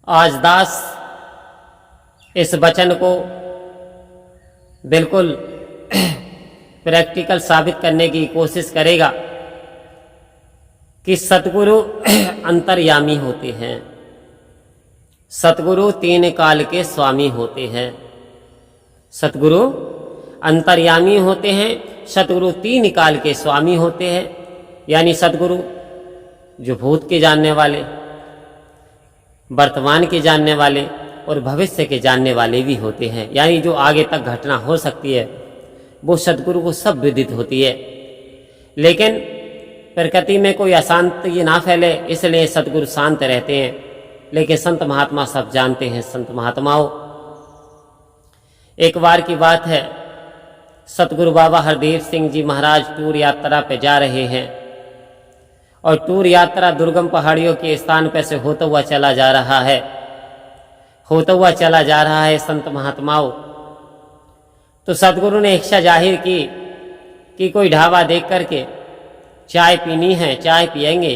आज दास इस वचन को बिल्कुल प्रैक्टिकल साबित करने की कोशिश करेगा कि सतगुरु अंतर्यामी होते हैं। सतगुरु तीन काल के स्वामी होते हैं। सतगुरु अंतर्यामी होते हैं। सतगुरु तीन काल के स्वामी होते हैं। यानी सतगुरु जो भूत के जानने वाले, वर्तमान के जानने वाले और भविष्य के जानने वाले भी होते हैं। यानी जो आगे तक घटना हो सकती है वो सतगुरु को सब विदित होती है। लेकिन प्रकृति में कोई अशांति ना फैले, इसलिए सतगुरु शांत रहते हैं। लेकिन संत महात्मा सब जानते हैं। संत महात्माओं, एक बार की बात है, सतगुरु बाबा हरदेव सिंह जी महाराज टूर यात्रा पे जा रहे हैं और टूर यात्रा दुर्गम पहाड़ियों के स्थान पर से होता हुआ चला जा रहा है। होता हुआ चला जा रहा है संत महात्माओं। तो सतगुरु ने इच्छा जाहिर की कि कोई ढाबा देख करके चाय पीनी है, चाय पिएंगे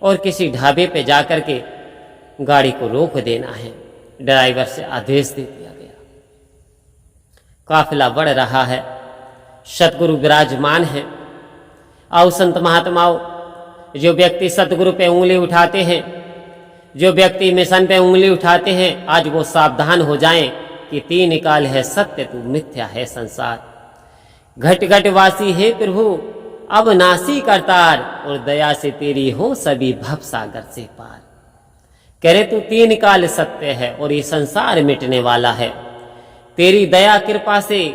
और किसी ढाबे पे जा करके गाड़ी को रोक देना है। ड्राइवर से आदेश दे दिया गया। काफिला बढ़ रहा है, सतगुरु विराजमान है। आओ संत महात्माओं, जो व्यक्ति सतगुरु पे उंगली उठाते हैं, जो व्यक्ति मिशन पे उंगली उठाते हैं, आज वो सावधान हो जाएं कि तीन काल है सत्य, तू मिथ्या है संसार। घट घट वासी है प्रभु अब नासी करतार, और दया से तेरी हो सभी भव सागर से पार। कह रहे तू तीन काल सत्य है और ये संसार मिटने वाला है। तेरी दया कृपा से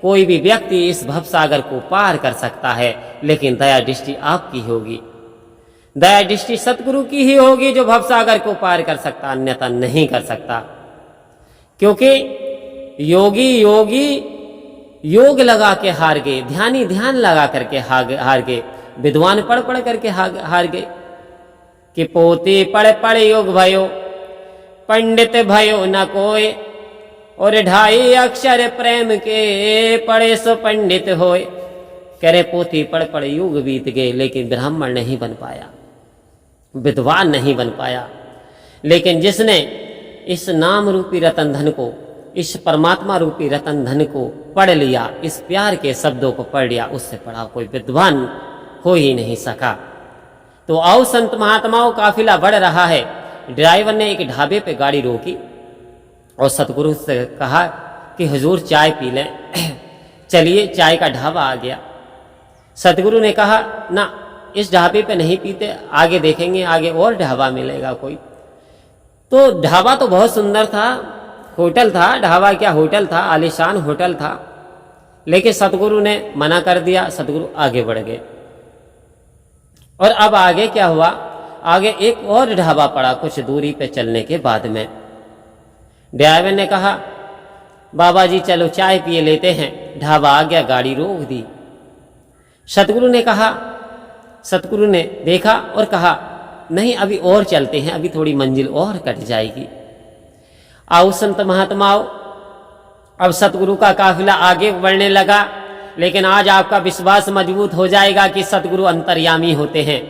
कोई भी व्यक्ति इस भव सागर को पार कर सकता है, लेकिन दया दृष्टि आपकी होगी। दया दृष्टि सतगुरु की ही होगी जो भव सागर को पार कर सकता, अन्यथा नहीं कर सकता। क्योंकि योगी योग लगा के हार गए, ध्यानी ध्यान लगा करके हार गए, विद्वान पढ़ पढ़ करके हार गए। कि पोते पढ़ पढ़ योग भयो, पंडित भयो न कोय, और 2.5 अक्षर प्रेम के पढ़े सो पंडित होए। कह रहे पोथी पढ़ पढ़ युग बीत गए, लेकिन ब्राह्मण नहीं बन पाया, विद्वान नहीं बन पाया। लेकिन जिसने इस नाम रूपी रतन धन को, इस परमात्मा रूपी रतन धन को पढ़ लिया, इस प्यार के शब्दों को पढ़ लिया, उससे बड़ा कोई विद्वान हो ही नहीं सका। तो आओ संत महात्माओं, काफिला बढ़ रहा है। ड्राइवर ने एक ढाबे पे गाड़ी रोकी और सतगुरु से कहा कि हुजूर चाय पी लें। चलिए, चाय का ढाबा आ गया। सतगुरु ने कहा ना, इस ढाबे पे नहीं पीते, आगे देखेंगे, आगे और ढाबा मिलेगा कोई। तो ढाबा तो बहुत सुंदर था, होटल था, ढाबा क्या होटल था, आलीशान होटल था। लेकिन सतगुरु ने मना कर दिया। सतगुरु आगे बढ़ गए और अब आगे क्या हुआ, आगे एक और ढाबा पड़ा कुछ दूरी पे चलने के बाद में। ड्राइवर ने कहा बाबा जी चलो चाय पिए लेते हैं। ढाबा आ गया, गाड़ी रोक दी। सतगुरु ने देखा और कहा नहीं, अभी और चलते हैं, अभी थोड़ी मंजिल और कट जाएगी। आओ संत महात्माओं, अब सतगुरु का काफिला आगे बढ़ने लगा। लेकिन आज आपका विश्वास मजबूत हो जाएगा कि सतगुरु अंतर्यामी होते हैं।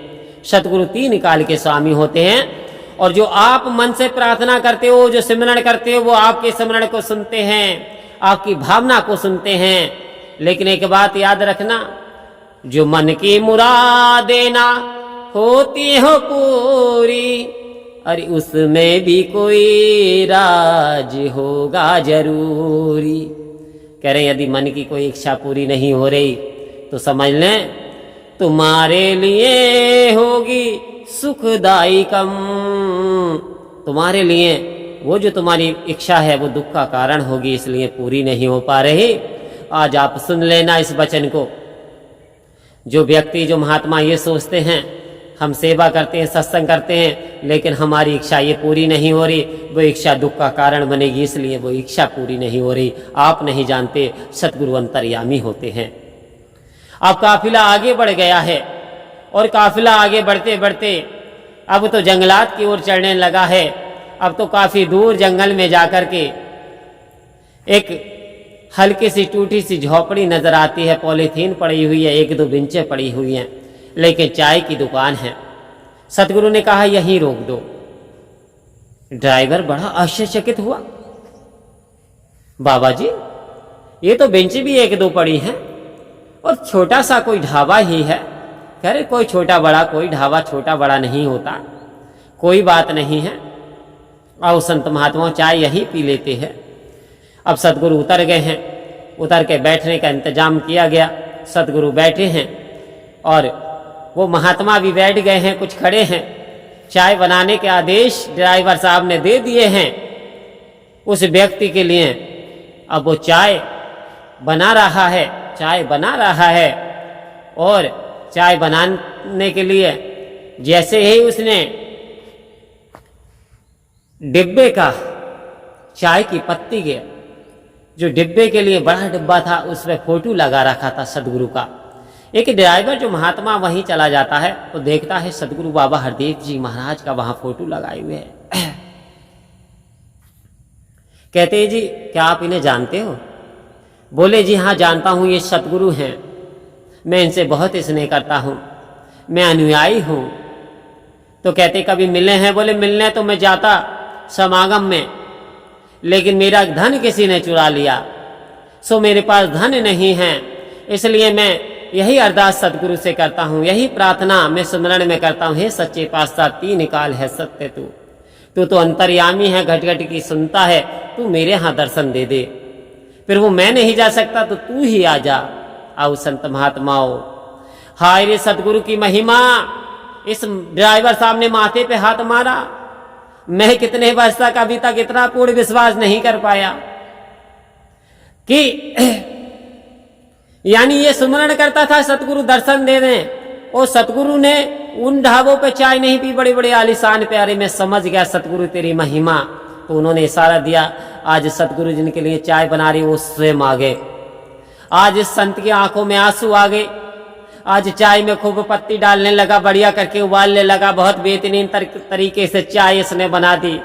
सतगुरु तीन काल के स्वामी होते हैं, और जो आप मन से प्रार्थना करते हो, जो सिमरण करते हो, वो आपके सिमरण को सुनते हैं, आपकी भावना को सुनते हैं। लेकिन एक बात याद रखना, जो मन की मुरादें ना होती हो पूरी, अरे उसमें भी कोई राज होगा जरूरी। कह रहे यदि मन की कोई इच्छा पूरी नहीं हो रही तो समझ लें तुम्हारे लिए होगी सुखदाई कम। तुम्हारे लिए वो जो तुम्हारी इच्छा है वो दुख का कारण होगी, इसलिए पूरी नहीं हो पा रही। आज आप सुन लेना इस वचन को। जो व्यक्ति, जो महात्मा ये सोचते हैं हम सेवा करते हैं, सत्संग करते हैं, लेकिन हमारी इच्छा ये पूरी नहीं हो रही, वो इच्छा दुख का कारण बनेगी, इसलिए वो इच्छा पूरी नहीं हो रही। आप नहीं जानते, सतगुरु अंतर्यामी होते हैं। अब काफिला आगे बढ़ गया है और काफिला आगे बढ़ते बढ़ते अब तो जंगलात की ओर चढ़ने लगा है। अब तो काफी दूर जंगल में जाकर के एक हल्की सी टूटी सी झोपड़ी नजर आती है, पॉलीथीन पड़ी हुई है, 1-2 बेंचें पड़ी हुई हैं, लेकिन चाय की दुकान है। सतगुरु ने कहा यहीं रोक दो। ड्राइवर बड़ा आश्चर्यचकित हुआ। बाबा जी, ये तो बेंच भी एक दो पड़ी हैं और छोटा सा कोई ढाबा ही है। कह रहे कोई छोटा बड़ा, कोई ढाबा छोटा बड़ा नहीं होता, कोई बात नहीं है, आओ संत महात्मा चाय यही पी लेते हैं। अब सतगुरु उतर गए हैं, उतर के बैठने का इंतजाम किया गया। सतगुरु बैठे हैं और वो महात्मा भी बैठ गए हैं, कुछ खड़े हैं। चाय बनाने के आदेश ड्राइवर साहब ने दे दिए हैं उस व्यक्ति के लिए। अब वो चाय बना रहा है, चाय बना रहा है और चाय बनाने के लिए जैसे ही उसने डिब्बे का चाय की पत्ती के जो डिब्बे के लिए बड़ा डिब्बा था उस पर फोटो लगा रखा था सदगुरु का। एक ड्राइवर जो महात्मा वहीं चला जाता है तो देखता है सदगुरु बाबा हरदेव जी महाराज का वहां फोटो लगाए हुए है। कहते हैं जी क्या आप इन्हें जानते हो? बोले जी हाँ जानता हूं, ये सतगुरु हैं, मैं इनसे बहुत स्नेह करता हूं, मैं अनुयायी हूं। तो कहते कभी मिले हैं? बोले मिलने तो मैं जाता समागम में, लेकिन मेरा धन किसी ने चुरा लिया, सो मेरे पास धन नहीं है, इसलिए मैं यही अरदास सतगुरु से करता हूं, यही प्रार्थना मैं सुमरण में करता हूं। हे सच्चे पातशाह, तीन काल है सत्य तू तो अंतर्यामी है, घट घट की सुनता है, तू मेरे यहाँ दर्शन दे दे। फिर वो मैं नहीं जा सकता तो तू ही आ जा। आओ संत महात्माओं, हाय रे सतगुरु की महिमा। इस ड्राइवर साहब ने माथे पे हाथ मारा। मैं कितने वर्ष तक अभी तक इतना पूर्ण विश्वास नहीं कर पाया कि यानी ये सुमरण करता था सतगुरु दर्शन दे दें, और सतगुरु ने उन ढाबों पे चाय नहीं पी, बड़े बड़े आलीशान पे। अरे मैं समझ गया सतगुरु तेरी महिमा। तो उन्होंने इशारा दिया, आज सतगुरु जिनके लिए चाय बना रही वो स्वयं आ गए। आज इस संत की आंखों में आंसू आ गए। आज चाय में खूब पत्ती डालने लगा, बढ़िया करके उबालने लगा, बहुत बेहतरीन तरीके से चाय इसने बना दी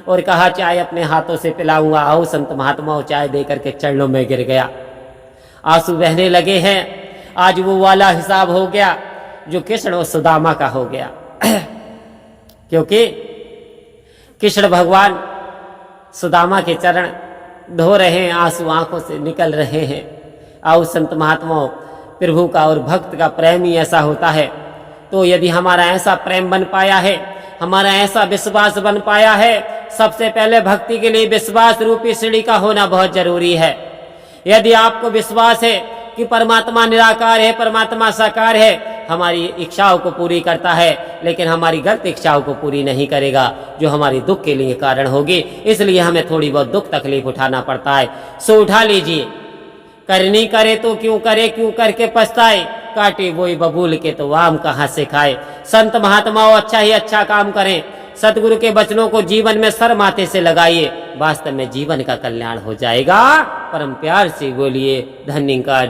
और कहा चाय अपने हाथों से पिलाऊंगा। आओ संत महात्मा, चाय दे करके चरणों में गिर गया, आंसू बहने लगे हैं। आज वो वाला हिसाब हो गया जो कृष्ण और सुदामा का हो गया क्योंकि कृष्ण भगवान सुदामा के चरण धो रहे हैं, आंसू आंखों से निकल रहे हैं। आओ संत महात्माओं, प्रभु का और भक्त का प्रेम ही ऐसा होता है। तो यदि हमारा ऐसा प्रेम बन पाया है, हमारा ऐसा विश्वास बन पाया है, सबसे पहले भक्ति के लिए विश्वास रूपी सीढ़ी का होना बहुत जरूरी है। यदि आपको विश्वास है कि परमात्मा निराकार है, परमात्मा साकार है, हमारी इच्छाओं को पूरी करता है, लेकिन हमारी गलत इच्छाओं को पूरी नहीं करेगा जो हमारी दुख के लिए कारण होगी। इसलिए हमें थोड़ी बहुत दुख तकलीफ उठाना पड़ता है, सो उठा लीजिए। करनी करे तो क्यों करे, क्यों करके पछताए, काटे बोई बबूल के तो आम कहाँ से खाए। संत महात्माओं अच्छा ही अच्छा काम करें, सतगुरु के वचनों को जीवन में सर माथे से लगाइए, वास्तव में जीवन का कल्याण हो जाएगा। परम प्यार से बोलिए धन्यकार।